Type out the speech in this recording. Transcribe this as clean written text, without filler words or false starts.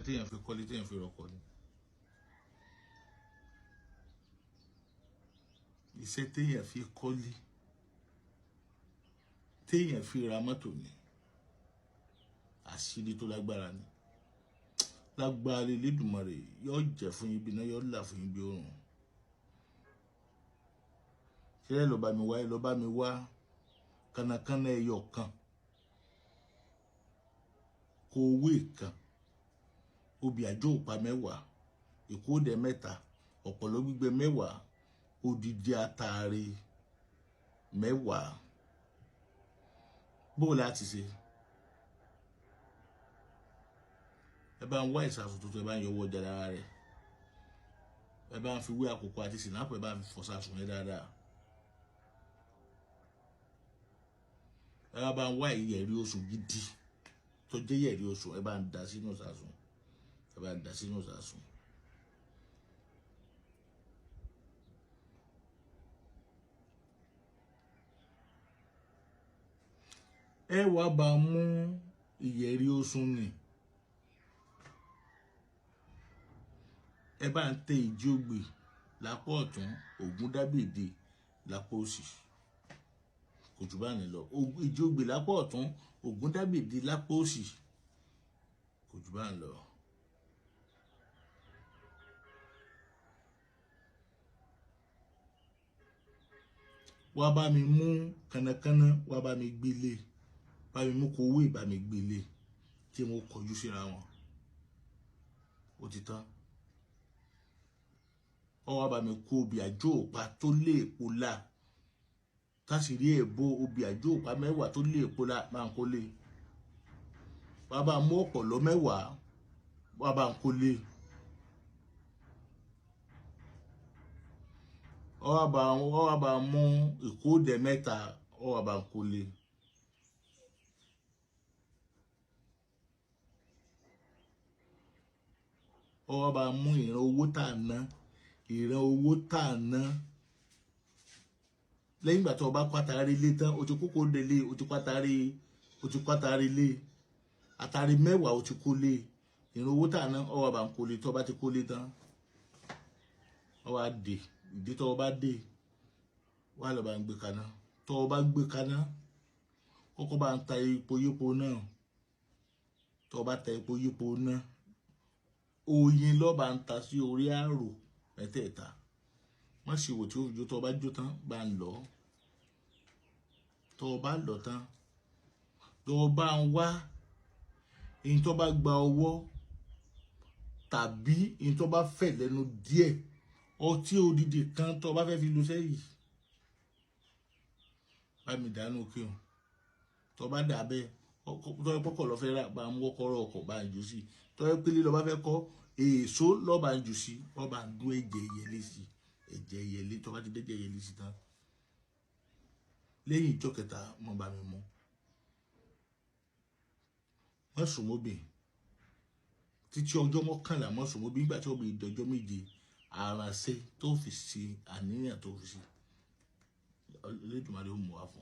téèyàn fi kọ́lé téèyàn fi rọkọ̀ ni. Iṣẹ́ téèyàn fi kọ́lé téèyàn fi ra mọ́tò ni. Àṣírí tó lágbára ni. Lágbára Elédùmarè yóò jẹ́ fún yín bí iná, yóò là fún yín bí òòrùn. Ṣé lọ bá mi wá kánnakánná ẹyọ kan, kòwé kan, obì àjò òpá 10, ìkódẹ 3, ọ̀pọ̀lọ́ gbígbẹ 10, odidi àtàrí 10. Bó láti ṣe? Ẹ bá ń wá ìsàsùn tuntun, ẹ bá ń yọwọ́ ọjà lára rẹ̀. Ẹ bá ń fi wé àkókò àti sinapu, ẹ bá ń fọ sàsùn yẹn dáadáa. Ẹ bá ń wá ìyẹ̀rí oṣù gidi tó jẹ́ ìyẹ̀rí oṣù, ẹ bá ń dà sínú sàsùn. Ẹ bá ń dà sínú sàsùn. Ẹ wá bá mú ìyẹ̀rí oṣù ni. Ẹ bá ń tẹ ìjì ògbè lápá ọ̀tún, Ògúndábèdé lápá òsì. Kò jù bá ní lọ. Ìjì ògbè lápá ọ̀tún, Ògúndábèdé lápá òsì. Kò jù bá ní lọ. Wá bá mi mú kánnakánná, wá bá mi gbélé. Bá mi mú kòwé, bá mi gbélé. Tí mo kọjú síra wọn. Ó ti tán. Ó wá bá mi kó obì àjò òpá tó lé èpo lá. Káṣírí ẹ̀bọ obì àjò òpá 10 tó lé èpo lá máa ń kó lé. Wá bá mú ọ̀pọ̀lọ́ 10, wá bá ń kó lé. Ó wá bá mú ìkódẹ 3, ó wá bá ń kó lé. Ó wá bá mú ìran owó tá ná. Ìran owó tá ná. Lẹ́yìn ìgbà tí o bá kwátàrí lé tán, o ti kókó délé, o ti kwátàrí lé. Àtàrí 10 o ti kó lé. Ìran owó tá ná, ó wá bá ń kó lé. Tó bá ti kó lé tán, ó wá dé. Ìdí tó bá dé, wá lọ bá ń gbé kaná. Tó bá gbé kaná, kọ́kọ́ bá ń ta epo yípo náà. Tó bá ta epo yípo náà, oyin ló bá ń ta sí orí àrò mẹ́tẹ̀ẹ̀ta. Má ṣe wò tí ó jó. Tó bá jó tán, bá ń lọ. Tó bá lọ tán, tó bá ń wá in tó bá gba ọwọ́ tàbí in tó bá fẹ̀ lẹ́nu díẹ̀, ọtí odidi kan tó bá fẹ́ fi lu sẹ́yìn, bá mi dànù kí o. Tó bá dà bẹ́ẹ̀, tó yẹ pọ́kọ̀ lọ fẹ́ rà, bá mú kọ́kọ́rọ́ ọkọ̀ bá ń jù sí. Tó yẹ pélé lọ bá fẹ́ kọ́, èso lọ bá ń jù sí. Wọ́n bá ń dún ẹ̀jẹ̀ ẹyẹlé sí. Ẹ̀jẹ̀ ẹyẹlé, tó bá ti dé ẹ̀jẹ̀ ẹyẹlé sí tán. Lẹ́yìn ìjọ́ kẹta, mo bá mi mú. Má sùn mọ́bì. Títí ọjọ́ 11 má sùn mọ́bì. Nígbà tí ó bí ìdọjọ́ 7, àrànṣe tó fi sí, àníyàn tó fi sí. Elédùmarè ó mú wá fún.